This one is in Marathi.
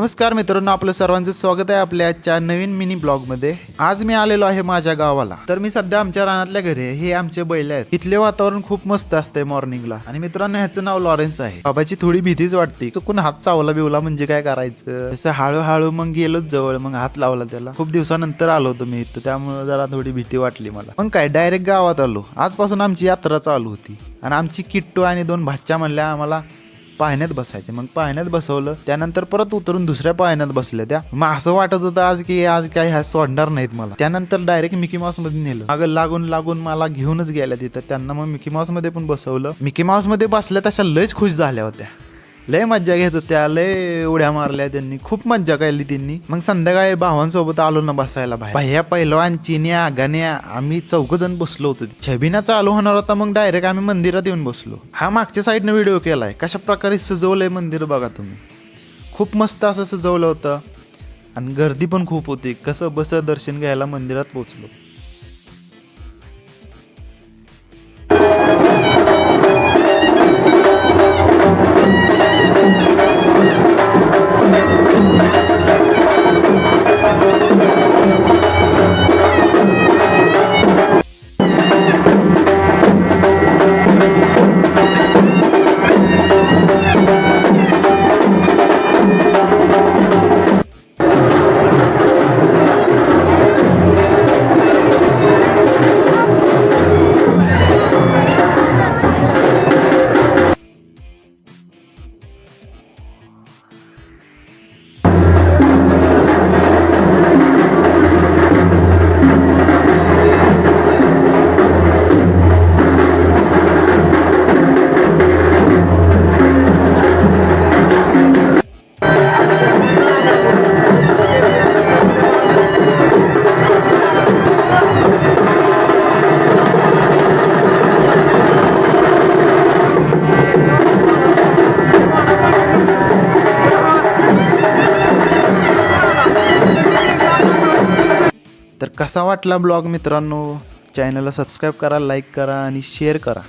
नमस्कार मित्रांनो, आपलं सर्वांचं स्वागत आहे आपल्या आजच्या नवीन मिनी ब्लॉग मध्ये। आज मी आलेलो आहे माझ्या गावाला। तर मी सध्या आमच्या रानातल्या घरी आहे। हे आमचे बैल आहेत। इथले वातावरण खूप मस्त असते मॉर्निंगला। आणि मित्रांनो, ह्याचं नाव लॉरेन्स आहे। बाबाची थोडी भीतीच वाटते, चुकून हात चावला बिवला म्हणजे काय करायचं। असं हळूहळू मग गेलो जवळ, मग हात लावला त्याला। खूप दिवसानंतर आलो होतो मी इथं, त्यामुळे जरा थोडी भीती वाटली मला। मग काय डायरेक्ट गावात आलो। आजपासून आमची यात्रा चालू होती आणि आमची किट्टू आणि दोन भाच्या म्हणल्या आम्हाला पाळण्यात बसायचे। मग पाळण्यात बसवलं, त्यानंतर परत उतरून दुसऱ्या पाळण्यात बसल्या त्या। मग असं वाटत होतं आज काय ह्या सोडणार नाहीत मला। त्यानंतर डायरेक्ट मिकी माऊस मध्ये नेलं। अगं लागून मला घेऊनच गेल्या तिथं त्यांना। मग मिकी माऊस मध्ये पण बसवलं। मिकी माऊस मध्ये बसल्या तशा लयच खुश झाल्या होत्या, लय मज्जा घेत होत्या, लय उड्या मारल्या त्यांनी, खूप मज्जा केली त्यांनी। मग संध्याकाळी भावांसोबत आलो ना बसायला बाहेर। भैया, पहिलवान, चिन्या, गण्या, आम्ही 4 जण बसलो होतो। छबिना चालू होणार होता, मग डायरेक्ट आम्ही मंदिरात येऊन बसलो। हा मागच्या साईडने व्हिडिओ केलाय, कशा प्रकारे सजवलंय मंदिर बघा तुम्ही। खूप मस्त असं सजवलं होतं आणि गर्दी पण खूप होती। कसं बस दर्शन घ्यायला मंदिरात पोहोचलो। तर कसा वाटला ब्लॉग मित्रांनो, चॅनलला सबस्क्राईब करा, लाईक करा आणि शेअर करा।